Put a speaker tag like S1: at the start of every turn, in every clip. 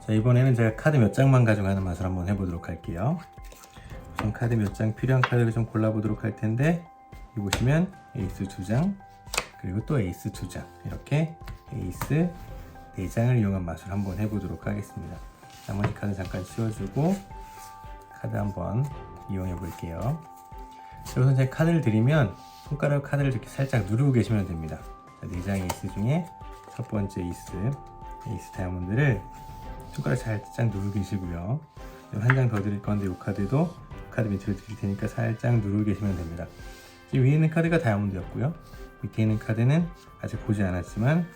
S1: 자, 이번에는 제가 카드 몇 장만 가져가는 맛을 한번 해보도록 할게요. 우선 카드 몇 장, 필요한 카드를 좀 골라보도록 할 텐데, 여기 보시면 에이스 2장, 그리고 또 에이스 2장, 이렇게 에이스 4장을 이용한 맛을 한번 해보도록 하겠습니다. 나머지 카드 잠깐 치워주고 카드 한번 이용해 볼게요. 우선 제가 카드를 드리면 손가락 카드를 이렇게 살짝 누르고 계시면 됩니다. 자, 4장 에이스 중에 첫 번째 에이스 다이아몬드를 손가락 살짝 누르고 계시고요. 한 장 더 드릴 건데 이 카드도 카드 밑으로 드릴 테니까 살짝 누르고 계시면 됩니다. 지금 위에 있는 카드가 다이아몬드였고요. 밑에 있는 카드는 아직 보지 않았지만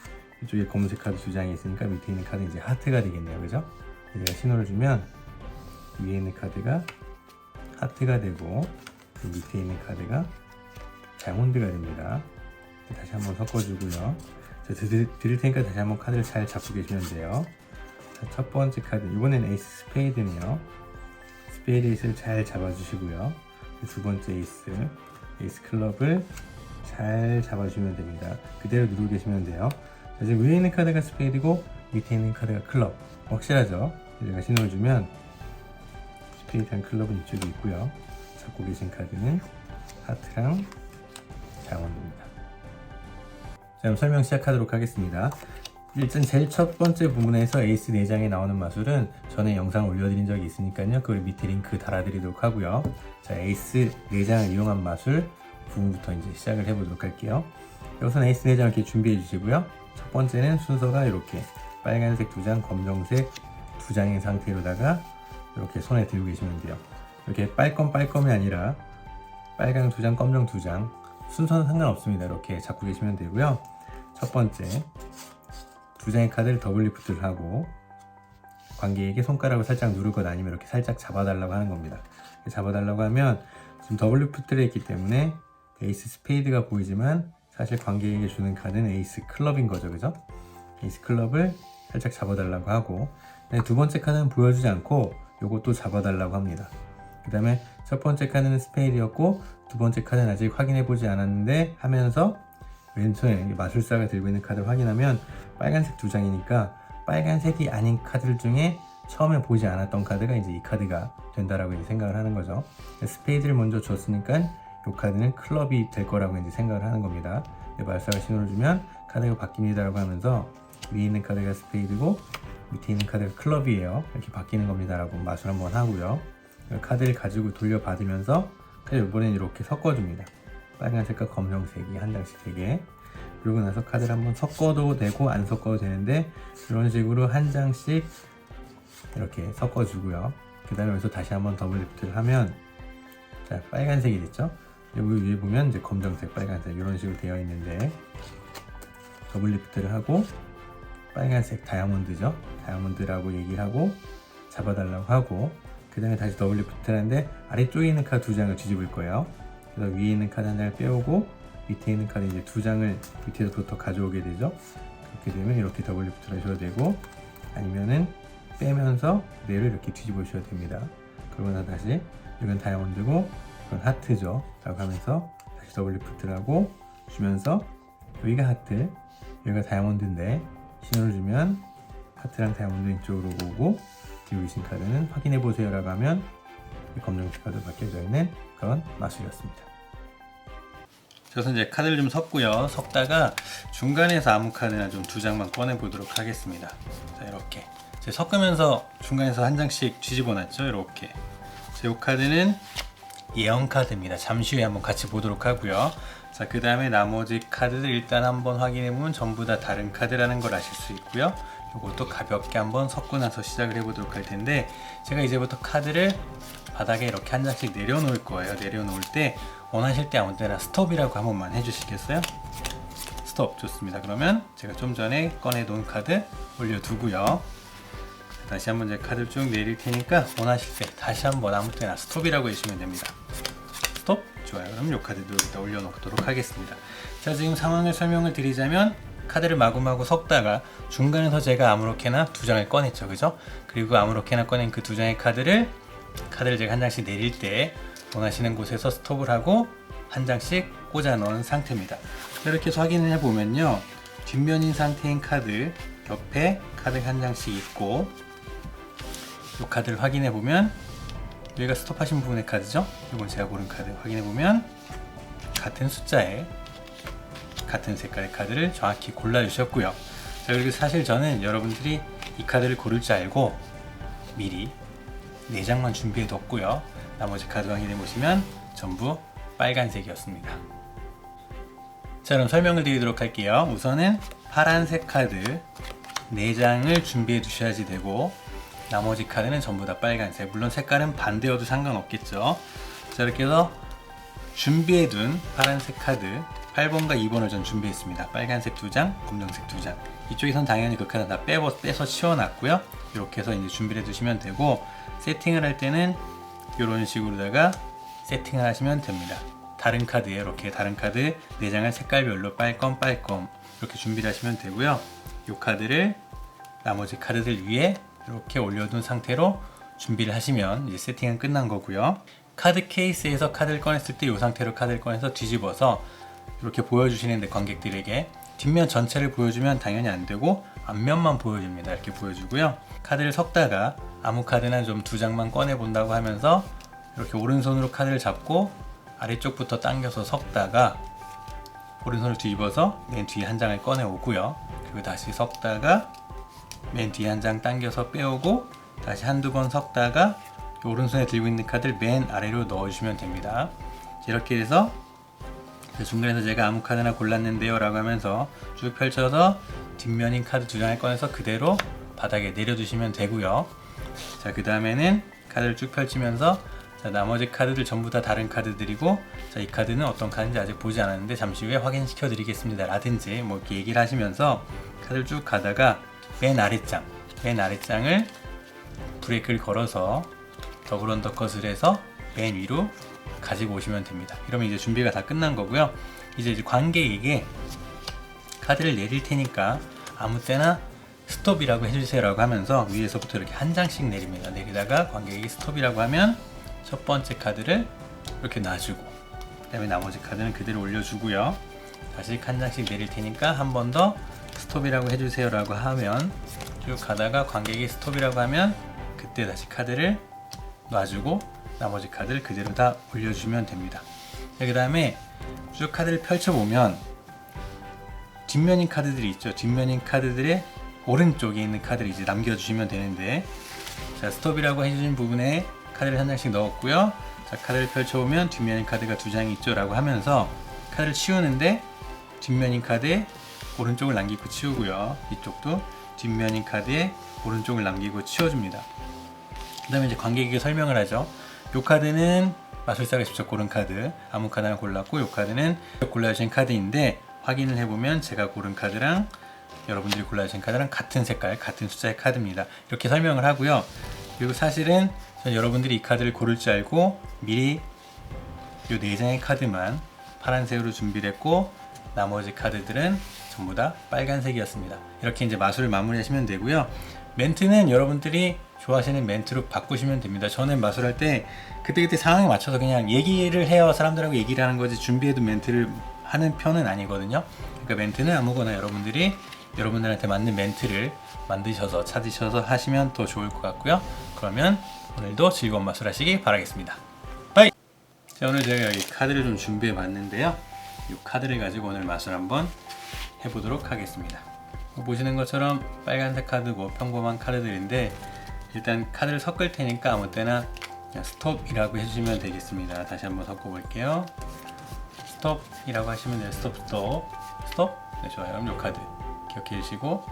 S1: 이쪽에 검은색 카드 2장이 있으니까 밑에 있는 카드는 이제 하트가 되겠네요. 그죠? 제가 신호를 주면 위에 있는 카드가 하트가 되고 밑에 있는 카드가 다이아몬드가 됩니다. 다시 한번 섞어주고요. 드릴 테니까 다시 한번 카드를 잘 잡고 계시면 돼요. 자, 첫 번째 카드, 이번엔 에이스 스페이드네요. 스페이드 에이스를 잘 잡아주시고요. 두 번째 에이스 클럽을 잘 잡아주시면 됩니다. 그대로 누르고 계시면 돼요. 자, 지금 위에 있는 카드가 스페이드고 밑에 있는 카드가 클럽. 확실하죠? 제가 신호를 주면 스페이드랑 클럽은 이쪽에 있고요. 잡고 계신 카드는 하트랑 다이아몬드입니다. 자, 그럼 설명 시작하도록 하겠습니다. 일단 제일 첫 번째 부분에서 에이스 4장에 나오는 마술은 전에 영상을 올려드린 적이 있으니까요. 그걸 밑에 링크 달아드리도록 하고요. 자, 에이스 4장을 이용한 마술 부분부터 이제 시작을 해보도록 할게요. 우선 에이스 4장 이렇게 준비해 주시고요. 첫 번째는 순서가 이렇게 빨간색 2장, 검정색 2장인 상태로다가 이렇게 손에 들고 계시면 돼요. 이렇게 빨검이 아니라 빨강 2장, 검정 2장 순서는 상관없습니다. 이렇게 잡고 계시면 되고요. 첫 번째 2장의 카드를 더블 리프트를 하고 관객에게 손가락을 살짝 누르거나 아니면 이렇게 살짝 잡아달라고 하는 겁니다. 잡아달라고 하면 지금 더블 리프트를 했기 때문에 에이스 스페이드가 보이지만 사실 관객에게 주는 카드는 에이스 클럽인 거죠. 그죠? 에이스 클럽을 살짝 잡아달라고 하고 두 번째 카드는 보여주지 않고 요것도 잡아달라고 합니다. 그 다음에 첫 번째 카드는 스페이드였고 두 번째 카드는 아직 확인해보지 않았는데 하면서 왼손에 마술사가 들고 있는 카드를 확인하면 빨간색 2장이니까 빨간색이 아닌 카드들 중에 처음에 보지 않았던 카드가 이제 이 카드가 된다라고 이제 생각을 하는 거죠. 스페이드를 먼저 줬으니까 이 카드는 클럽이 될 거라고 이제 생각을 하는 겁니다. 마술사가 신호를 주면 카드가 바뀝니다라고 하면서 위에 있는 카드가 스페이드고 밑에 있는 카드가 클럽이에요. 이렇게 바뀌는 겁니다라고 마술 한번 하고요. 카드를 가지고 돌려받으면서 카드 이번엔 이렇게 섞어줍니다. 빨간색과 검정색이 한 장씩 되게. 그러고 나서 카드를 한번 섞어도 되고 안 섞어도 되는데 이런 식으로 한 장씩 이렇게 섞어주고요. 그 다음에 여기서 다시 한번 더블 리프트를 하면 자, 빨간색이 됐죠. 여기 위에 보면 이제 검정색, 빨간색 이런 식으로 되어 있는데 더블 리프트를 하고 빨간색 다이아몬드죠. 다이아몬드라고 얘기를 하고 잡아달라고 하고 그 다음에 다시 더블 리프트를 하는데 아래쪽에 있는 카드 2장을 뒤집을 거예요. 그래서 위에 있는 카드 한 장을 빼오고 밑에 있는 카드 이제 2장을 밑에서부터 가져오게 되죠. 그렇게 되면 이렇게 더블 리프트를 하셔도 되고 아니면은 빼면서 그대로 이렇게 뒤집어 주셔도 됩니다. 그러고 나서 다시 이건 다이아몬드고 이건 하트죠 라고 하면서 다시 더블 리프트를 하고 주면서 여기가 하트 여기가 다이아몬드인데 신호를 주면 하트랑 다이아몬드 이쪽으로 오고 뒤에 계신 카드는 확인해 보세요 라고 하면 검정색 카드로 바뀌어져 있는 그런 마술이었습니다. 그래서 이제 카드를 좀 섞고요. 섞다가 중간에서 아무 카드나 좀 2장만 꺼내 보도록 하겠습니다. 자, 이렇게 섞으면서 중간에서 한 장씩 뒤집어 놨죠. 이렇게 이 카드는 예언 카드입니다. 잠시 후에 한번 같이 보도록 하고요. 자, 그 다음에 나머지 카드들 일단 한번 확인해 보면 전부 다 다른 카드라는 걸 아실 수 있고요. 이것도 가볍게 한번 섞고 나서 시작을 해보도록 할 텐데 제가 이제부터 카드를 바닥에 이렇게 한 장씩 내려놓을 거예요. 내려놓을 때 원하실 때 아무 때나 스톱이라고 한 번만 해주시겠어요? 스톱. 좋습니다. 그러면 제가 좀 전에 꺼내 놓은 카드 올려두고요. 다시 한번 제가 카드를 쭉 내릴 테니까 원하실 때 다시 한번 아무 때나 스톱이라고 해주시면 됩니다. 스톱. 좋아요. 그럼 이 카드도 여기다 올려놓도록 하겠습니다. 자, 지금 상황을 설명을 드리자면 카드를 마구마구 섞다가 중간에서 제가 아무렇게나 2장을 꺼냈죠. 그죠? 그리고 아무렇게나 꺼낸 그 2장의 카드를 제가 한 장씩 내릴 때 원하시는 곳에서 스톱을 하고 한 장씩 꽂아 넣은 상태입니다. 이렇게 해서 확인을 해보면요. 뒷면인 상태인 카드 옆에 카드가 한 장씩 있고 이 카드를 확인해 보면 여기가 스톱하신 부분의 카드죠. 이건 제가 고른 카드 확인해 보면 같은 숫자에 같은 색깔의 카드를 정확히 골라 주셨고요. 자, 그리고 사실 저는 여러분들이 이 카드를 고를 줄 알고 미리 4장만 준비해 뒀고요. 나머지 카드 확인해 보시면 전부 빨간색이었습니다. 자, 그럼 설명을 드리도록 할게요. 우선은 파란색 카드 4장을 준비해 두셔야지 되고 나머지 카드는 전부 다 빨간색. 물론 색깔은 반대여도 상관없겠죠. 자, 이렇게 해서 준비해 둔 파란색 카드 8번과 2번을 전 준비했습니다. 빨간색 2장, 검정색 2장. 이쪽에선 당연히 그 카드 다 빼서 치워놨고요. 이렇게 해서 이제 준비를 해두시면 되고 세팅을 할 때는 이런 식으로다가 세팅을 하시면 됩니다. 다른 카드에 이렇게 다른 카드 4장을 색깔별로 빨검 이렇게 준비를 하시면 되고요. 이 카드를 나머지 카드들 위에 이렇게 올려둔 상태로 준비를 하시면 이제 세팅은 끝난 거고요. 카드 케이스에서 카드를 꺼냈을 때 이 상태로 카드를 꺼내서 뒤집어서 이렇게 보여주시는데 관객들에게 뒷면 전체를 보여주면 당연히 안 되고 앞면만 보여줍니다. 이렇게 보여주고요. 카드를 섞다가 아무 카드나 좀 2장만 꺼내 본다고 하면서 이렇게 오른손으로 카드를 잡고 아래쪽부터 당겨서 섞다가 오른손을 뒤집어서 맨 뒤에 한 장을 꺼내 오고요. 그리고 다시 섞다가 맨 뒤에 한 장 당겨서 빼오고 다시 한두 번 섞다가 오른손에 들고 있는 카드를 맨 아래로 넣어주시면 됩니다. 이렇게 해서 중간에서 제가 아무 카드나 골랐는데요 라고 하면서 쭉 펼쳐서 뒷면인 카드 2장을 꺼내서 그대로 바닥에 내려두시면 되고요. 자, 그 다음에는 카드를 쭉 펼치면서 자, 나머지 카드들 전부 다 다른 카드들이고 자, 이 카드는 어떤 카드인지 아직 보지 않았는데 잠시 후에 확인시켜 드리겠습니다 라든지 뭐 이렇게 얘기를 하시면서 카드를 쭉 가다가 맨 아랫장을 브레이크를 걸어서 더블 언더컷을 해서 맨 위로 가지고 오시면 됩니다. 이러면 이제 준비가 다 끝난 거고요. 이제 관객에게 카드를 내릴 테니까 아무 때나 스톱이라고 해주세요 라고 하면서 위에서부터 이렇게 한 장씩 내립니다. 내리다가 관객에게 스톱이라고 하면 첫 번째 카드를 이렇게 놔주고 그 다음에 나머지 카드는 그대로 올려주고요. 다시 한 장씩 내릴 테니까 한 번 더 스톱이라고 해주세요 라고 하면 쭉 가다가 관객이 스톱이라고 하면 그때 다시 카드를 놔주고 나머지 카드를 그대로 다 올려주시면 됩니다. 그 다음에 쭉 카드를 펼쳐보면 뒷면인 카드들이 있죠. 뒷면인 카드들의 오른쪽에 있는 카드를 이제 남겨주시면 되는데 자, 스톱이라고 해주신 부분에 카드를 한 장씩 넣었고요. 자, 카드를 펼쳐보면 뒷면인 카드가 2장이 있죠 라고 하면서 카드를 치우는데 뒷면인 카드에 오른쪽을 남기고 치우고요. 이쪽도 뒷면인 카드에 오른쪽을 남기고 치워줍니다. 그 다음에 이제 관객에게 설명을 하죠. 이 카드는 마술사가 직접 고른 카드, 아무 카드 하나 골랐고 이 카드는 골라주신 카드인데 확인을 해보면 제가 고른 카드랑 여러분들이 골라주신 카드랑 같은 색깔, 같은 숫자의 카드입니다. 이렇게 설명을 하고요. 그리고 사실은 전 여러분들이 이 카드를 고를 줄 알고 미리 이 4장의 카드만 파란색으로 준비를 했고 나머지 카드들은 전부 다 빨간색이었습니다. 이렇게 이제 마술을 마무리하시면 되고요. 멘트는 여러분들이 좋아하시는 멘트로 바꾸시면 됩니다. 저는 마술할 때 그때그때 상황에 맞춰서 그냥 얘기를 해요. 사람들하고 얘기를 하는 거지 준비해둔 멘트를 하는 편은 아니거든요. 그러니까 멘트는 아무거나 여러분들이 여러분들한테 맞는 멘트를 만드셔서 찾으셔서 하시면 더 좋을 것 같고요. 그러면 오늘도 즐거운 마술 하시기 바라겠습니다. 바이! 자, 오늘 제가 여기 카드를 좀 준비해 봤는데요. 이 카드를 가지고 오늘 마술 한번 해보도록 하겠습니다. 보시는 것처럼 빨간색 카드고 평범한 카드들인데 일단 카드를 섞을 테니까 아무 때나 그냥 스톱이라고 해주시면 되겠습니다. 다시 한번 섞어 볼게요. 스톱이라고 하시면 돼요. 스톱. 네, 좋아요. 그럼 이 카드 기억해 주시고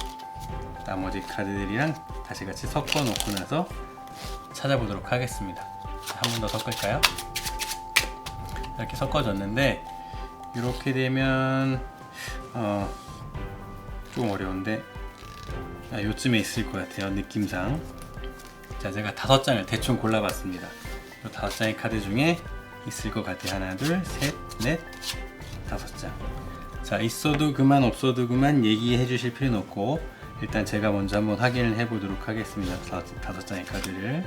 S1: 나머지 카드들이랑 다시 같이 섞어 놓고 나서 찾아보도록 하겠습니다. 한 번 더 섞을까요? 이렇게 섞어줬는데 이렇게 되면 좀 어려운데 요쯤에 있을 것 같아요. 느낌상. 자, 제가 5장을 대충 골라봤습니다. 이 5장의 카드 중에 있을 것 같아요. 하나, 둘, 셋, 넷, 5장. 자, 있어도 그만 없어도 그만 얘기해 주실 필요는 없고 일단 제가 먼저 한번 확인을 해 보도록 하겠습니다. 5장의 카드를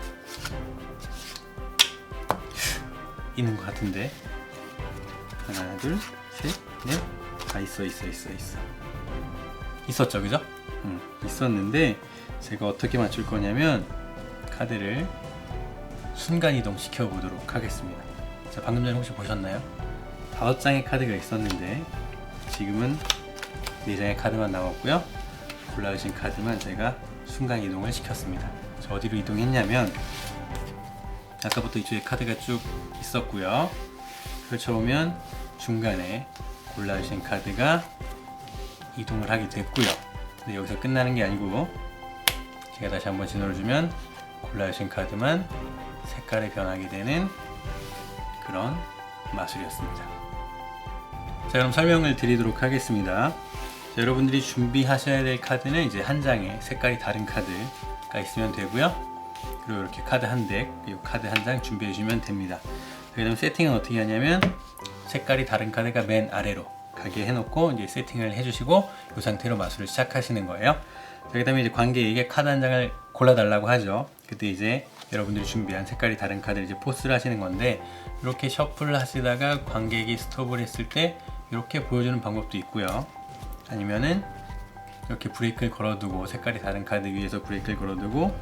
S1: 있는 것 같은데 하나, 둘, 셋, 넷. 있어. 있었죠, 그죠? 있었는데 제가 어떻게 맞출 거냐면 카드를 순간이동 시켜보도록 하겠습니다. 자, 방금 전에 혹시 보셨나요? 5장의 카드가 있었는데 지금은 4장의 카드만 남았고요. 골라주신 카드만 제가 순간이동을 시켰습니다. 자, 어디로 이동했냐면 아까부터 이쪽에 카드가 쭉 있었고요. 펼쳐보면 중간에 골라주신 카드가 이동을 하게 됐고요. 근데 여기서 끝나는 게 아니고 제가 다시 한번 신호를 주면 골라주신 카드만 색깔이 변하게 되는 그런 마술이었습니다. 자, 그럼 설명을 드리도록 하겠습니다. 자, 여러분들이 준비하셔야 될 카드는 이제 한 장에 색깔이 다른 카드가 있으면 되고요. 그리고 이렇게 카드 한 덱, 그리고 카드 한 장 준비해 주시면 됩니다. 그 다음 세팅은 어떻게 하냐면 색깔이 다른 카드가 맨 아래로 가게 해놓고 이제 세팅을 해주시고 이 상태로 마술을 시작하시는 거예요. 그 다음에 이제 관객에게 카드 한 장을 골라달라고 하죠. 그때 이제 여러분들이 준비한 색깔이 다른 카드를 이제 포스를 하시는 건데 이렇게 셔플을 하시다가 관객이 스톱을 했을 때 이렇게 보여주는 방법도 있고요. 아니면은 이렇게 브레이크를 걸어두고 색깔이 다른 카드 위에서 브레이크를 걸어두고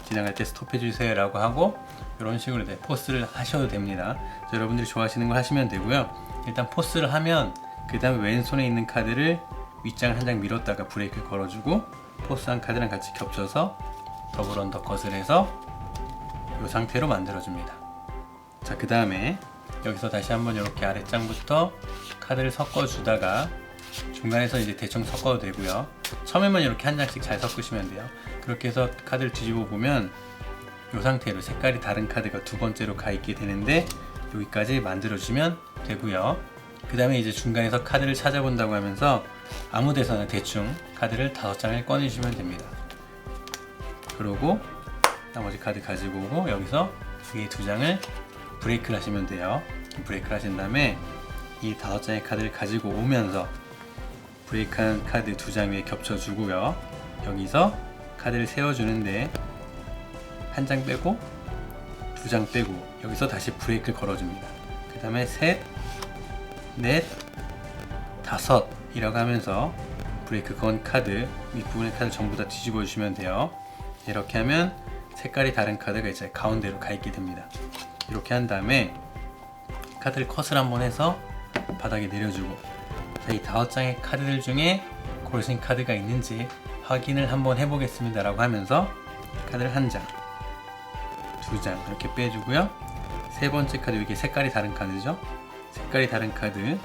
S1: 지나갈 때 스톱해주세요 라고 하고 이런 식으로 포스를 하셔도 됩니다. 여러분들이 좋아하시는 걸 하시면 되고요. 일단 포스를 하면 그 다음에 왼손에 있는 카드를 윗장을 한 장 밀었다가 브레이크를 걸어주고 포스한 카드랑 같이 겹쳐서 더블 언더컷을 해서 이 상태로 만들어줍니다. 자, 그 다음에 여기서 다시 한번 이렇게 아랫장부터 카드를 섞어주다가 중간에서 이제 대충 섞어도 되고요. 처음에만 이렇게 한 장씩 잘 섞으시면 돼요. 그렇게 해서 카드를 뒤집어 보면 이 상태로 색깔이 다른 카드가 두 번째로 가 있게 되는데 여기까지 만들어주면 되고요. 그 다음에 이제 중간에서 카드를 찾아본다고 하면서 아무 데서나 대충 카드를 5장을 꺼내주시면 됩니다. 그러고 나머지 카드 가지고 오고 여기서 위에 2장을 브레이크를 하시면 돼요. 브레이크를 하신 다음에 이 5장의 카드를 가지고 오면서 브레이크한 카드 2장 위에 겹쳐주고요. 여기서 카드를 세워주는데 한 장 빼고 2장 빼고 여기서 다시 브레이크를 걸어줍니다. 그 다음에 셋, 넷, 5 이라고 하면서 브레이크 건 카드 윗부분의 카드 전부 다 뒤집어 주시면 돼요. 이렇게 하면 색깔이 다른 카드가 이제 가운데로 가 있게 됩니다. 이렇게 한 다음에 카드를 컷을 한번 해서 바닥에 내려주고 자, 이 5장의 카드들 중에 고르신 카드가 있는지 확인을 한번 해보겠습니다 라고 하면서 카드를 한 장, 2장 이렇게 빼주고요. 세 번째 카드, 이게 색깔이 다른 카드죠. 색깔이 다른 카드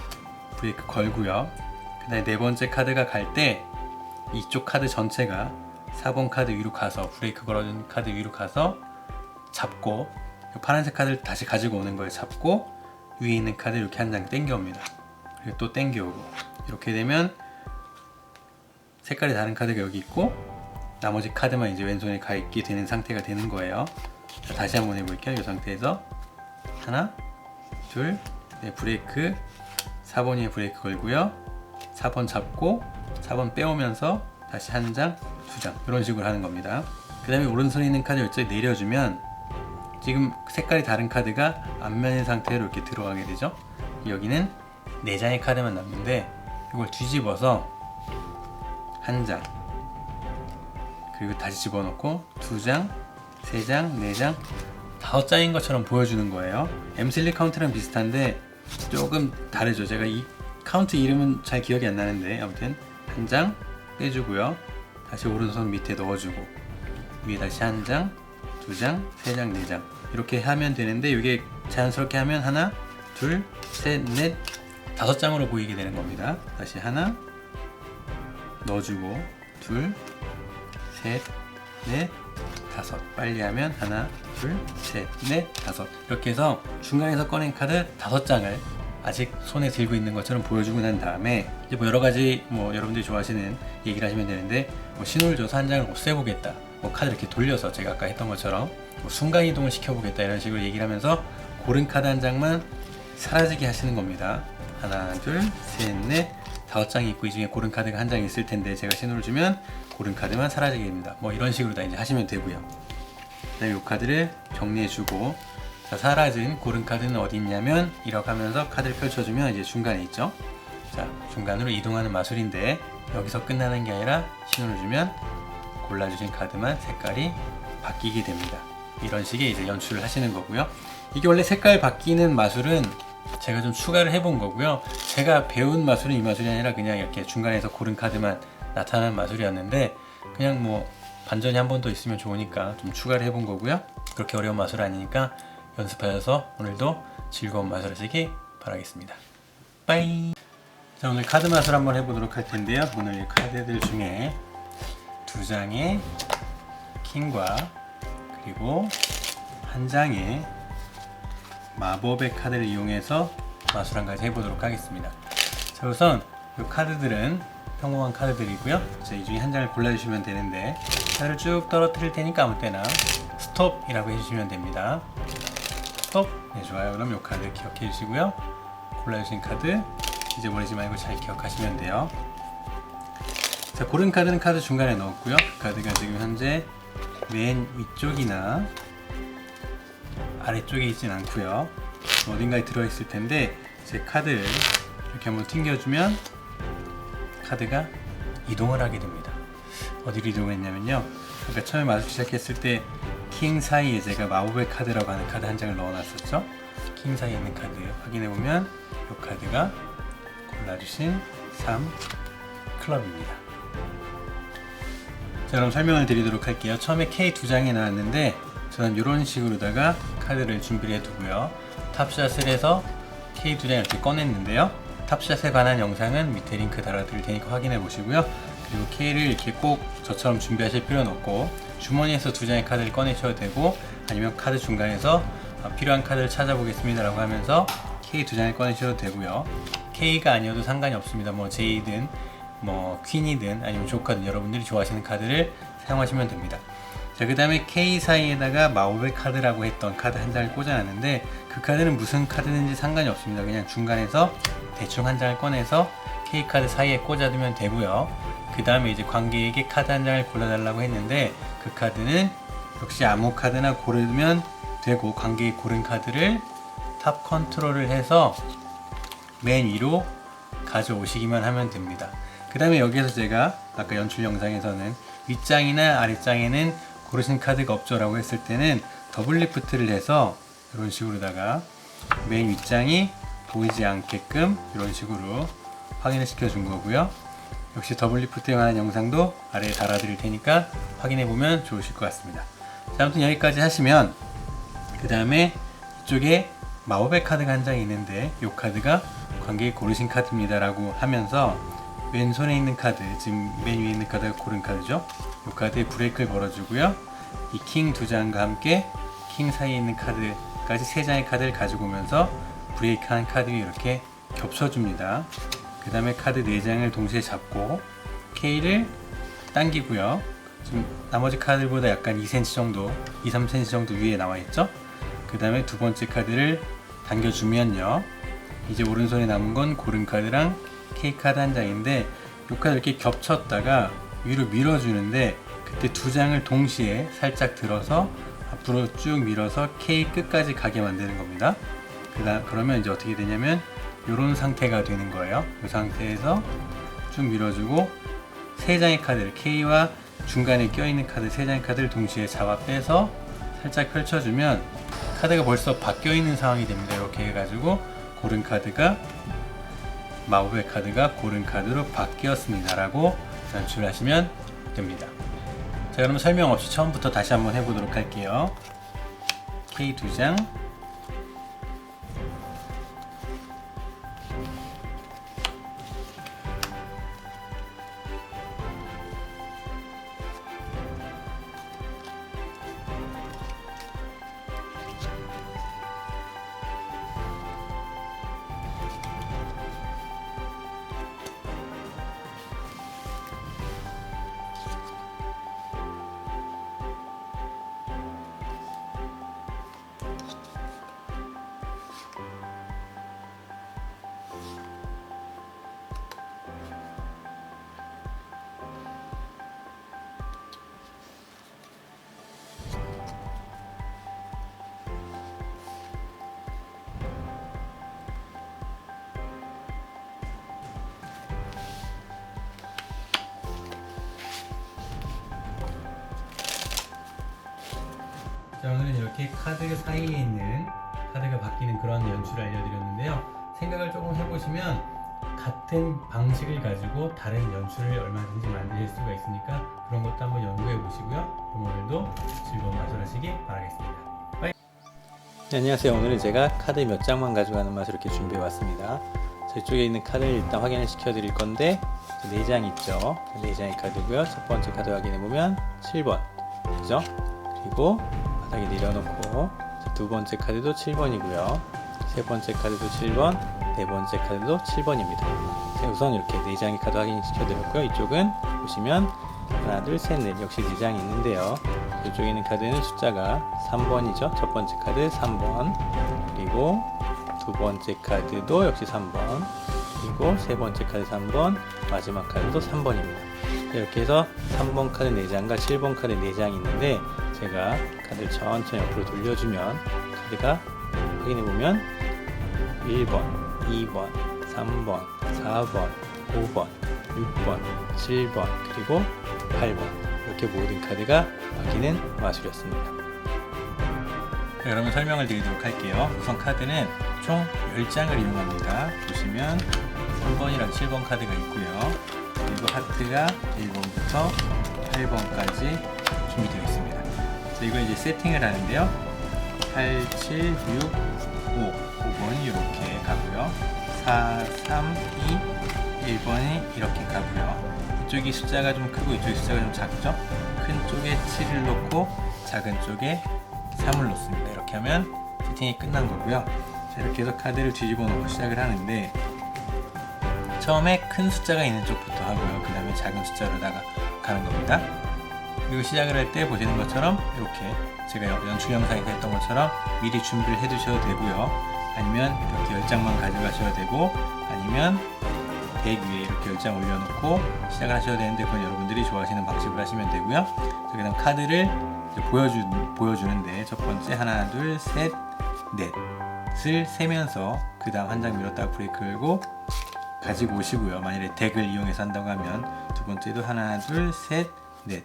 S1: 브레이크 걸고요. 그 다음에 네 번째 카드가 갈 때 이쪽 카드 전체가 4번 카드 위로 가서 브레이크 걸어준 카드 위로 가서 잡고 파란색 카드를 다시 가지고 오는 거예요. 잡고 위에 있는 카드 이렇게 한 장 당겨 옵니다. 그리고 또 당겨 오고 이렇게 되면 색깔이 다른 카드가 여기 있고 나머지 카드만 이제 왼손에 가 있게 되는 상태가 되는 거예요. 자, 다시 한번 해볼게요. 이 상태에서 하나, 둘, 네, 브레이크 4번 위에 브레이크 걸고요. 4번 잡고 4번 빼오면서 다시 한 장, 2장 이런 식으로 하는 겁니다. 그 다음에 오른손에 있는 카드 이쪽에 내려주면 지금 색깔이 다른 카드가 앞면의 상태로 이렇게 들어가게 되죠. 여기는 4장의 카드만 남는데 이걸 뒤집어서 한 장 그리고 다시 집어넣고 2장, 3장, 4장, 5장인 것처럼 보여주는 거예요. M3 카운트랑 비슷한데 조금 다르죠. 제가 이 카운트 이름은 잘 기억이 안 나는데 아무튼 한 장 빼주고요. 다시 오른손 밑에 넣어주고 위에 다시 한 장, 2장, 3장, 4장 이렇게 하면 되는데 이게 자연스럽게 하면 하나, 둘, 셋, 넷, 5장으로 보이게 되는 겁니다. 다시 하나 넣어주고 둘, 셋, 넷, 5 빨리 하면 하나, 둘, 셋, 넷, 5 이렇게 해서 중간에서 꺼낸 카드 5장을 아직 손에 들고 있는 것처럼 보여주고 난 다음에 이제 뭐 여러가지 뭐 여러분들이 좋아하시는 얘기를 하시면 되는데 뭐 신호를 줘서 한 장을 없애보겠다 뭐 카드 이렇게 돌려서 제가 아까 했던 것처럼 뭐 순간이동을 시켜보겠다 이런 식으로 얘기를 하면서 고른 카드 한 장만 사라지게 하시는 겁니다. 하나, 둘, 셋, 넷, 5장이 있고 이 중에 고른 카드가 한 장 있을 텐데 제가 신호를 주면 고른 카드만 사라지게 됩니다. 뭐 이런 식으로 다 이제 하시면 되고요. 그다음에 이 카드를 정리해주고 자, 사라진 고른 카드는 어디 있냐면 이렇게 하면서 카드를 펼쳐주면 이제 중간에 있죠. 자, 중간으로 이동하는 마술인데 여기서 끝나는 게 아니라 신호를 주면 골라주신 카드만 색깔이 바뀌게 됩니다. 이런 식의 이제 연출을 하시는 거고요. 이게 원래 색깔 바뀌는 마술은 제가 좀 추가를 해본 거고요. 제가 배운 마술은 이 마술이 아니라 그냥 이렇게 중간에서 고른 카드만 나타나는 마술이었는데, 그냥 뭐 반전이 한 번 더 있으면 좋으니까 좀 추가를 해본 거고요. 그렇게 어려운 마술 아니니까 연습하셔서 오늘도 즐거운 마술 하시기 바라겠습니다. 빠이. 자, 오늘 카드 마술 한번 해보도록 할 텐데요. 오늘 이 카드들 중에 두 장의 킹과 그리고 한 장의 마법의 카드를 이용해서 마술 한 가지 해보도록 하겠습니다. 자, 우선 이 카드들은 평범한 카드들이고요. 자, 이 중에 한 장을 골라주시면 되는데, 카드를 쭉 떨어뜨릴 테니까 아무 때나 스톱이라고 해주시면 됩니다. 스톱. 네, 좋아요. 그럼 이 카드 기억해 주시고요. 골라주신 카드 잊어버리지 말고 잘 기억하시면 돼요. 자, 고른 카드는 카드 중간에 넣었고요. 카드가 지금 현재 맨 위쪽이나 아래쪽에 있진 않고요. 어딘가에 들어있을 텐데, 제 카드를 이렇게 한번 튕겨주면 카드가 이동을 하게 됩니다. 어디로 이동했냐면요, 그러니까 처음에 마술 시작했을 때 킹 사이에 제가 마법의 카드라고 하는 카드 한 장을 넣어놨었죠. 킹 사이에 있는 카드 확인해보면 이 카드가 골라주신 3 클럽입니다. 자, 그럼 설명을 드리도록 할게요. 처음에 K 두 장이 나왔는데, 저는 이런 식으로다가 카드를 준비를 해두고요. 탑샷을 해서 K 두 장을 이렇게 꺼냈는데요. 탑샷에 관한 영상은 밑에 링크 달아드릴 테니까 확인해 보시고요. 그리고 K를 이렇게 꼭 저처럼 준비하실 필요는 없고, 주머니에서 두 장의 카드를 꺼내셔도 되고, 아니면 카드 중간에서 필요한 카드를 찾아보겠습니다 라고 하면서 K 두 장을 꺼내셔도 되고요. K가 아니어도 상관이 없습니다. 뭐 J든 뭐 퀸이든 아니면 조카든 여러분들이 좋아하시는 카드를 사용하시면 됩니다. 자, 그 다음에 K 사이에다가 마법의 카드라고 했던 카드 한 장을 꽂아놨는데, 그 카드는 무슨 카드든지 상관이 없습니다. 그냥 중간에서 대충 한 장을 꺼내서 K 카드 사이에 꽂아두면 되고요. 그 다음에 이제 관객에게 카드 한 장을 골라달라고 했는데, 그 카드는 역시 아무 카드나 고르면 되고, 관객이 고른 카드를 탑 컨트롤을 해서 맨 위로 가져오시기만 하면 됩니다. 그 다음에 여기에서 제가 아까 연출 영상에서는 윗장이나 아랫장에는 고르신 카드가 없죠 라고 했을 때는 더블 리프트를 해서 이런 식으로다가 맨 윗장이 보이지 않게끔 이런 식으로 확인을 시켜준 거고요. 역시 더블 리프트에 관한 영상도 아래에 달아드릴 테니까 확인해 보면 좋으실 것 같습니다. 자, 아무튼 여기까지 하시면, 그 다음에 이쪽에 마법의 카드가 한 장이 있는데, 이 카드가 관객이 고르신 카드입니다 라고 하면서 왼손에 있는 카드, 지금 맨 위에 있는 카드가 고른 카드죠. 이 카드에 브레이크를 걸어주고요. 이 킹 두 장과 함께 킹 사이에 있는 카드까지 세 장의 카드를 가지고 오면서 브레이크한 카드를 이렇게 겹쳐줍니다. 그 다음에 카드 4장을 동시에 잡고 K를 당기고요. 지금 나머지 카드보다 약간 2cm 정도, 2, 3cm 정도 위에 나와 있죠. 그 다음에 두 번째 카드를 당겨주면요, 이제 오른손에 남은 건 고른 카드랑 K 카드 한 장인데, 이 카드 이렇게 겹쳤다가 위로 밀어주는데, 그때 두 장을 동시에 살짝 들어서 앞으로 쭉 밀어서 K 끝까지 가게 만드는 겁니다. 그러면 이제 어떻게 되냐면 이런 상태가 되는 거예요. 이 상태에서 쭉 밀어주고 세 장의 카드를, K와 중간에 껴있는 카드 세 장의 카드를 동시에 잡아 빼서 살짝 펼쳐주면 카드가 벌써 바뀌어 있는 상황이 됩니다. 이렇게 해가지고 고른 카드가, 마법의 카드가 고른 카드로 바뀌었습니다 라고 연출하시면 됩니다. 자, 그럼 설명 없이 처음부터 다시 한번 해보도록 할게요. K 두 장, 자, 오늘은 이렇게 카드 사이에 있는 카드가 바뀌는 그런 연출을 알려드렸는데요. 생각을 조금 해보시면 같은 방식을 가지고 다른 연출을 얼마든지 만드실 수가 있으니까 그런 것도 한번 연구해 보시고요. 그럼 오늘도 즐거운 마술하시기 바라겠습니다. 빠이. 네, 안녕하세요. 오늘은 제가 카드 몇 장만 가져가는 맛을 이렇게 준비해 왔습니다. 저쪽에 있는 카드를 일단 확인을 시켜 드릴 건데 4장 있죠. 4장의 카드고요. 첫 번째 카드 확인해 보면 7번 그죠? 그리고 바닥에 내려놓고 두 번째 카드도 7번이고요. 세 번째 카드도 7번, 네 번째 카드도 7번입니다. 우선 이렇게 4장의 카드 확인시켜 드렸고요. 이쪽은 보시면 하나, 둘, 셋, 넷 역시 4장이 있는데요. 이쪽에 있는 카드는 숫자가 3번이죠. 첫 번째 카드 3번, 그리고 두 번째 카드도 역시 3번, 그리고 세 번째 카드 3번, 마지막 카드도 3번입니다. 이렇게 해서 3번 카드 4장과 7번 카드 4장이 있는데 제가 카드를 천천히 옆으로 돌려주면 카드가 확인해보면 1번, 2번, 3번, 4번, 5번, 6번, 7번, 그리고 8번 이렇게 모든 카드가 바뀌는 마술이었습니다. 여러분 설명을 드리도록 할게요. 우선 카드는 총 10장을 이용합니다. 보시면 3번이랑 7번 카드가 있고요. 그리고 하트가 1번부터 8번까지 준비되어 있습니다. 자, 이거 이제 세팅을 하는데요. 8, 7, 6, 5번이 이렇게 가고요. 4, 3, 2, 1번이 이렇게 가고요. 이쪽이 숫자가 좀 크고 이쪽이 숫자가 좀 작죠? 큰 쪽에 7을 놓고 작은 쪽에 3을 놓습니다. 이렇게 하면 세팅이 끝난 거고요. 자, 이렇게 해서 카드를 뒤집어 놓고 시작을 하는데 처음에 큰 숫자가 있는 쪽부터 하고요. 그 다음에 작은 숫자로다가 가는 겁니다. 그리고 시작을 할 때 보시는 것처럼 이렇게 제가 연출 영상에서 했던 것처럼 미리 준비를 해 두셔도 되고요. 아니면 이렇게 10장만 가져가셔도 되고 아니면 덱 위에 이렇게 10장 올려놓고 시작을 하셔도 되는데 그건 여러분들이 좋아하시는 방식으로 하시면 되고요. 그 다음 카드를 보여주는데 첫 번째 하나 둘 셋 넷을 세면서 그 다음 한 장 밀었다가 브레이크 걸고 가지고 오시고요. 만약에 덱을 이용해서 한다고 하면 두 번째도 하나 둘 셋 넷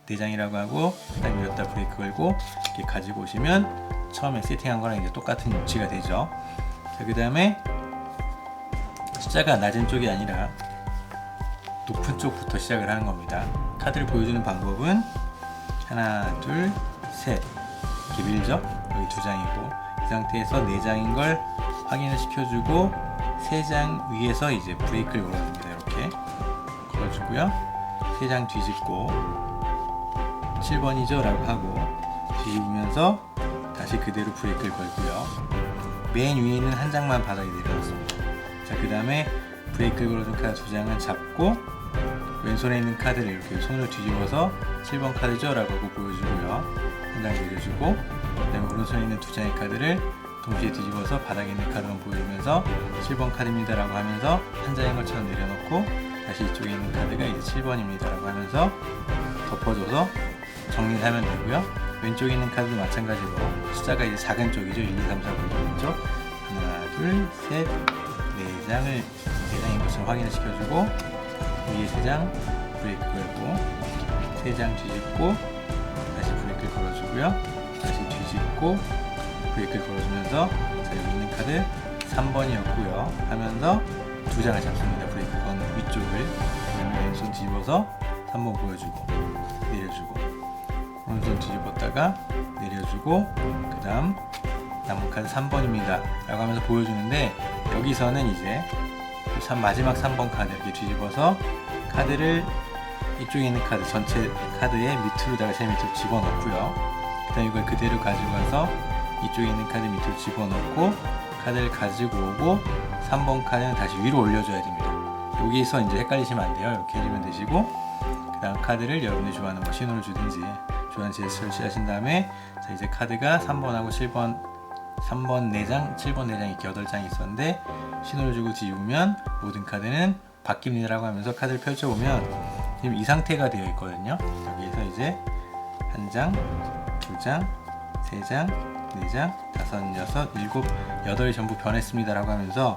S1: 4장이라고 하고 딱 밀었다 브레이크 걸고 이렇게 가지고 오시면 처음에 세팅한 거랑 이제 똑같은 위치가 되죠. 자, 그 다음에 숫자가 낮은 쪽이 아니라 높은 쪽부터 시작을 하는 겁니다. 카드를 보여주는 방법은 하나 둘 셋 이렇게 밀죠. 여기 2장이고 이 상태에서 4장인 걸 확인을 시켜주고 3장 위에서 이제 브레이크를 걸어줍니다. 이렇게 걸어주고요. 3장 뒤집고 7번이죠 라고 하고 뒤집으면서 다시 그대로 브레이크를 걸고요. 맨 위에 있는 한 장만 바닥에 내려놓습니다. 자, 그 다음에 브레이크를 걸어준 카드 2장을 잡고 왼손에 있는 카드를 이렇게 손으로 뒤집어서 7번 카드죠 라고 하고 보여주고요. 한 장 내려주고 그 다음에 오른손에 있는 2장의 카드를 동시에 뒤집어서 바닥에 있는 카드만 보여주면서 7번 카드입니다 라고 하면서 한 장인 것처럼 내려놓고 다시 이쪽에 있는 카드가 이제 7번입니다 라고 하면서 덮어줘서 정리를 하면 되고요. 왼쪽에 있는 카드도 마찬가지로 숫자가 이제 작은 쪽이죠. 1, 2, 3, 4, 5, 6 쪽 하나, 둘, 셋, 4장을 4장인 것처럼 확인을 시켜주고 위에 3장 브레이크 걸고 3장 뒤집고 다시 브레이크를 걸어주고요. 다시 뒤집고 브레이크를 걸어주면서 자, 여기 있는 카드 3번이었고요 하면서 2장을 잡습니다. 브레이크 건 위쪽을 왼손 뒤집어서 3번 보여주고 내려주고 오른손 뒤집었다가 내려주고 그 다음 남은 카드 3번입니다 라고 하면서 보여주는데 여기서는 이제 마지막 3번 카드 이렇게 뒤집어서 카드를 이쪽에 있는 카드 전체 카드의 밑으로다가 제일 밑으로 집어넣고요. 그 다음 이걸 그대로 가지고 가서 이쪽에 있는 카드 밑으로 집어넣고 카드를 가지고 오고 3번 카드는 다시 위로 올려줘야 됩니다. 여기서 이제 헷갈리시면 안 돼요. 이렇게 해주면 되시고 그 다음 카드를 여러분이 좋아하는 뭐 신호를 주든지 좋아하는 제스처를 취하신 다음에 자, 이제 카드가 3번하고 7번 3번 4장, 7번 4장 이렇게 8장이 있었는데 신호를 주고 뒤집으면 모든 카드는 바뀝니다 라고 하면서 카드를 펼쳐보면 지금 이 상태가 되어 있거든요. 여기에서 이제 1장, 2장, 3장, 4장, 5, 6, 7, 8이 전부 변했습니다 라고 하면서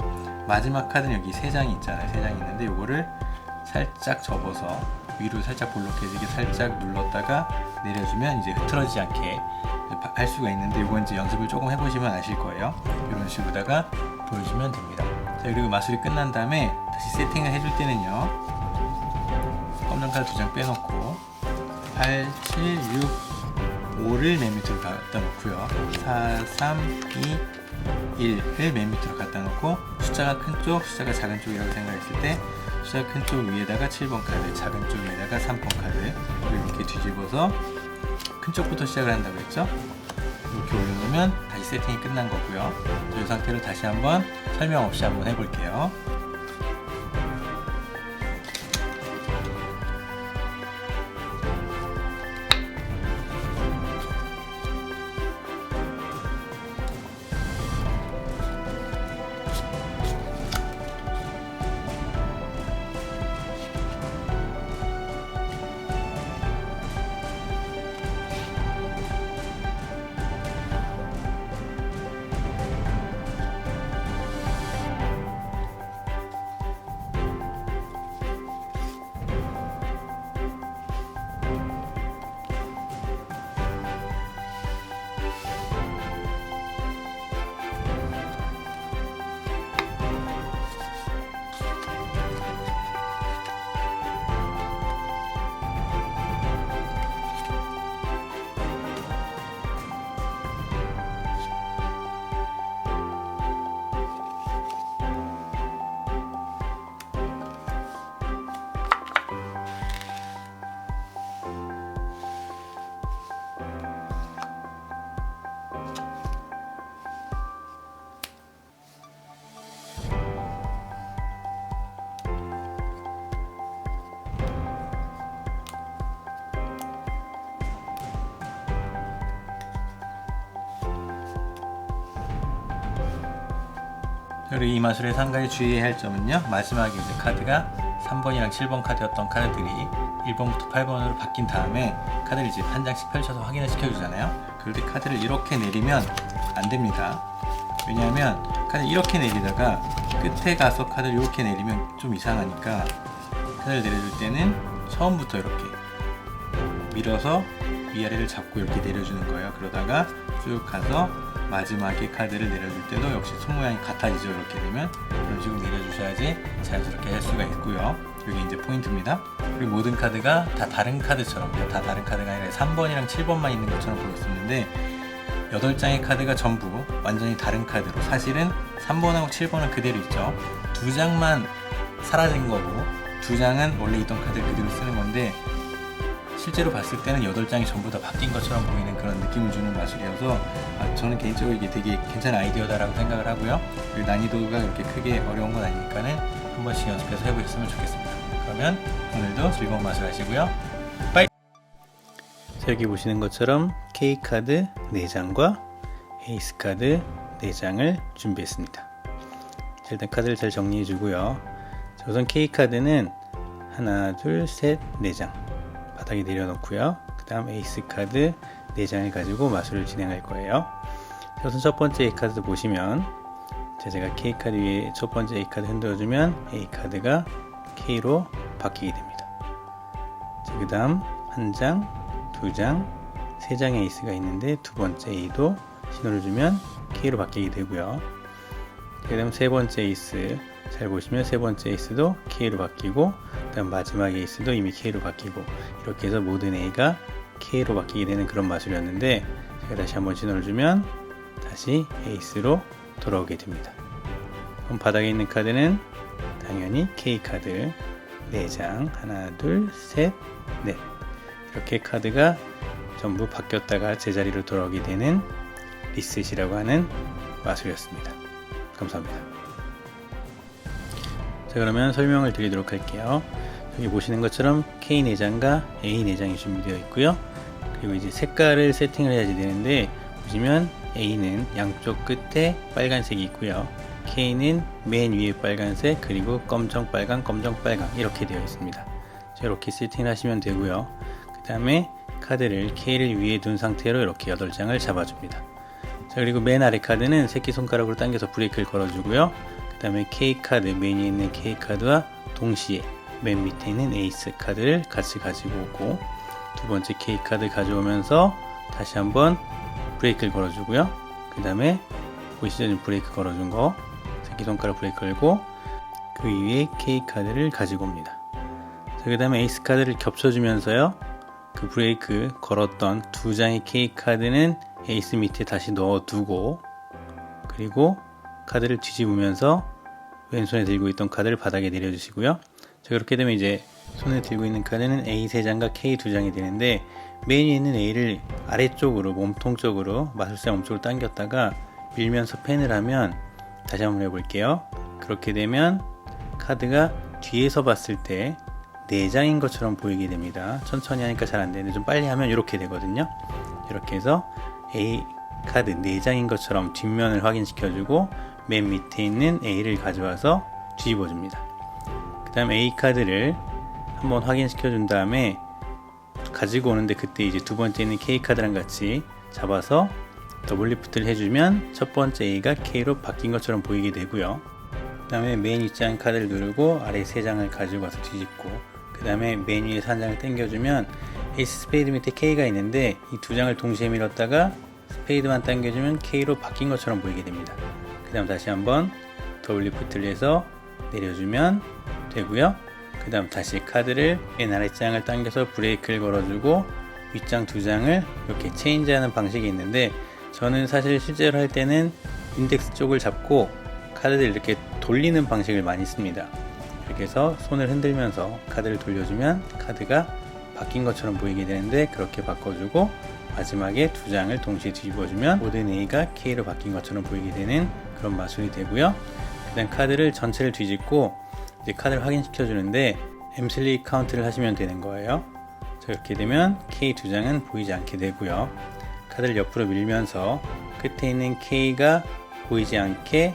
S1: 마지막 카드는 여기 3장이 있잖아요. 3장이 있는데 요거를 살짝 접어서 위로 살짝 볼록해지게 살짝 눌렀다가 내려주면 이제 흐트러지지 않게 알 수가 있는데 이건 이제 연습을 조금 해보시면 아실 거예요. 이런 식으로다가 보여주면 됩니다. 자, 그리고 마술이 끝난 다음에 다시 세팅을 해줄 때는요, 검정 카드 2장 빼놓고 8, 7, 6, 5를 맨 밑으로 갖다 놓고요, 4, 3, 2, 1을 맨 밑으로 갖다 놓고 숫자가 큰 쪽, 숫자가 작은 쪽이라고 생각했을 때 숫자가 큰 쪽 위에다가 7번 카드, 작은 쪽 위에다가 3번 카드 이렇게 뒤집어서 큰 쪽부터 시작을 한다고 했죠. 이렇게 올려놓으면 다시 세팅이 끝난 거고요. 이 상태로 다시 한번 설명 없이 한번 해볼게요. 그리고 이 마술에서 한 가지 주의해야 할 점은요, 마지막에 이제 카드가 3번이랑 7번 카드였던 카드들이 1번부터 8번으로 바뀐 다음에 카드를 이제 한 장씩 펼쳐서 확인을 시켜주잖아요. 그럴 때 카드를 이렇게 내리면 안 됩니다. 왜냐하면 카드를 이렇게 내리다가 끝에 가서 카드를 이렇게 내리면 좀 이상하니까 카드를 내려줄 때는 처음부터 이렇게 밀어서 위아래를 잡고 이렇게 내려주는 거예요. 그러다가 쭉 가서 마지막에 카드를 내려줄 때도 역시 손 모양이 같아지죠. 이렇게 되면 이런 식으로 내려주셔야지 자연스럽게 할 수가 있고요. 여기 이제 포인트입니다. 그리고 모든 카드가 다 다른 카드처럼, 다 다른 카드가 아니라 3번이랑 7번만 있는 것처럼 보였었는데 8장의 카드가 전부 완전히 다른 카드로, 사실은 3번하고 7번은 그대로 있죠. 2장만 사라진 거고 2장은 원래 있던 카드를 그대로 쓰는 건데 실제로 봤을 때는 8장이 전부 다 바뀐 것처럼 보이는 그런 느낌을 주는 마술이어서 저는 개인적으로 이게 되게 괜찮은 아이디어다라고 생각을 하고요. 그리고 난이도가 그렇게 크게 어려운 건 아니니까는 한 번씩 연습해서 해보셨으면 좋겠습니다. 그러면 오늘도 즐거운 마술 하시고요. 빠이! 자, 여기 보시는 것처럼 K카드 4장과 에이스카드 4장을 준비했습니다. 자, 일단 카드를 잘 정리해 주고요. 자, 우선 K카드는 하나, 둘, 셋, 4장 바닥에 내려놓고요. 그 다음 에이스카드 4장을 가지고 마술을 진행할 거예요. 자, 우선 첫 번째 A카드 보시면, 제가 K카드 위에 첫 번째 A카드 흔들어주면 A카드가 K로 바뀌게 됩니다. 그 다음 1장, 2장, 3장의 에이스가 있는데 두 번째 A도 신호를 주면 K로 바뀌게 되고요. 그 다음 세 번째 에이스 잘 보시면 세 번째 에이스도 K로 바뀌고, 그 다음 마지막 에이스도 이미 K로 바뀌고, 이렇게 해서 모든 A가 K로 바뀌게 되는 그런 마술이었는데, 제가 다시 한번 신호를 주면 다시 에이스로 돌아오게 됩니다. 그럼 바닥에 있는 카드는 당연히 K카드 4장, 하나, 둘, 셋, 넷, 이렇게 카드가 전부 바뀌었다가 제자리로 돌아오게 되는 리셋이라고 하는 마술이었습니다. 감사합니다. 자, 그러면 설명을 드리도록 할게요. 여기 보시는 것처럼 K 4장과 A 4장이 준비되어 있고요. 그리고 이제 색깔을 세팅을 해야지 되는데, 보시면 A는 양쪽 끝에 빨간색이 있고요. K는 맨 위에 빨간색, 그리고 검정 빨강, 검정 빨강 이렇게 되어 있습니다. 자, 이렇게 세팅을 하시면 되고요. 그 다음에 카드를 K를 위에 둔 상태로 이렇게 8장을 잡아줍니다. 자, 그리고 맨 아래 카드는 새끼손가락으로 당겨서 브레이크를 걸어주고요. 그 다음에 K카드, 맨 위에 있는 K카드와 동시에 맨 밑에 있는 에이스 카드를 같이 가지고 오고, 두 번째 K카드 가져오면서 다시 한번
S2: 브레이크를 걸어주고요. 그 다음에 보시죠, 지금 브레이크 걸어준 거, 새끼손가락 브레이크 걸고 그 위에 K카드를 가지고 옵니다. 그 다음에 에이스 카드를 겹쳐주면서요, 그 브레이크 걸었던 두 장의 K카드는 에이스 밑에 다시 넣어두고, 그리고 카드를 뒤집으면서 왼손에 들고 있던 카드를 바닥에 내려주시고요. 자, 그렇게 되면 이제 손에 들고 있는 카드는 A 3장과 K 2장이 되는데, 맨 위에 있는 A를 아래쪽으로, 몸통 쪽으로, 마술사 몸쪽으로 당겼다가 밀면서 펜을 하면, 다시 한번 해볼게요. 그렇게 되면 카드가 뒤에서 봤을 때 4장인 것처럼 보이게 됩니다. 천천히 하니까 잘 안 되는데 좀 빨리 하면 이렇게 되거든요. 이렇게 해서 A 카드 4장인 것처럼 뒷면을 확인시켜주고, 맨 밑에 있는 A를 가져와서 뒤집어 줍니다. 그 다음 A 카드를 한번 확인시켜 준 다음에 가지고 오는데, 그때 이제 두 번째 있는 K 카드랑 같이 잡아서 더블 리프트를 해주면 첫 번째 A가 K로 바뀐 것처럼 보이게 되고요. 그 다음에 맨 윗장 카드를 누르고 아래 3장을 가지고 와서 뒤집고, 그 다음에 맨 위에 3장을 당겨주면 에이스 스페이드 밑에 K가 있는데, 이 두 장을 동시에 밀었다가 스페이드만 당겨주면 K로 바뀐 것처럼 보이게 됩니다. 그 다음 다시 한번 더블 리프트를 해서 내려주면 되고요. 그 다음 다시 카드를 맨 아래장을 당겨서 브레이크를 걸어주고 윗장 두 장을 이렇게 체인지하는 방식이 있는데, 저는 사실 실제로 할 때는 인덱스 쪽을 잡고 카드를 이렇게 돌리는 방식을 많이 씁니다. 이렇게 해서 손을 흔들면서 카드를 돌려주면 카드가 바뀐 것처럼 보이게 되는데, 그렇게 바꿔주고 마지막에 두 장을 동시에 뒤집어주면 모든 A가 K로 바뀐 것처럼 보이게 되는 그런 마술이 되고요. 그 다음 카드를 전체를 뒤집고 이제 카드를 확인시켜 주는데, M3 카운트를 하시면 되는 거예요. 자, 이렇게 되면 K 두 장은 보이지 않게 되고요. 카드를 옆으로 밀면서 끝에 있는 K가 보이지 않게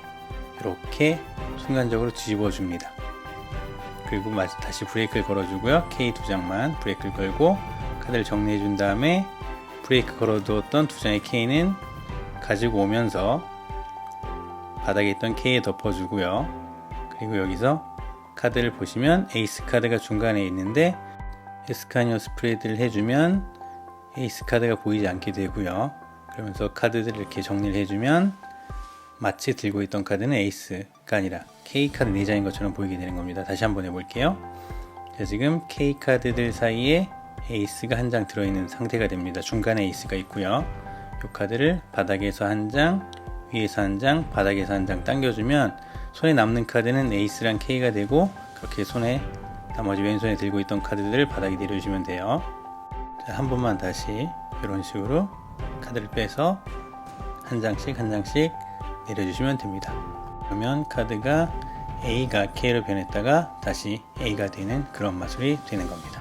S2: 이렇게 순간적으로 뒤집어 줍니다. 그리고 다시 브레이크를 걸어주고요. K 두 장만 브레이크를 걸고 카드를 정리해 준 다음에 브레이크 걸어두었던 두 장의 K는 가지고 오면서 바닥에 있던 K에 덮어주고요. 그리고 여기서 카드를 보시면 에이스 카드가 중간에 있는데, 에스카니오 스프레드를 해주면 에이스 카드가 보이지 않게 되고요. 그러면서 카드들을 이렇게 정리를 해주면 마치 들고 있던 카드는 에이스가 아니라 K 카드 4장인 것처럼 보이게 되는 겁니다. 다시 한번 해볼게요. 자, 지금 K 카드들 사이에 에이스가 한 장 들어있는 상태가 됩니다. 중간에 에이스가 있고요. 이 카드를 바닥에서 한 장, 위에서 한 장, 바닥에서 한 장 당겨주면 손에 남는 카드는 에이스랑 K가 되고, 그렇게 손에 나머지 왼손에 들고 있던 카드들을 바닥에 내려주시면 돼요. 자, 한 번만 다시 이런 식으로 카드를 빼서 한 장씩 한 장씩 내려주시면 됩니다. 그러면 카드가 A가 K로 변했다가 다시 A가 되는 그런 마술이 되는 겁니다.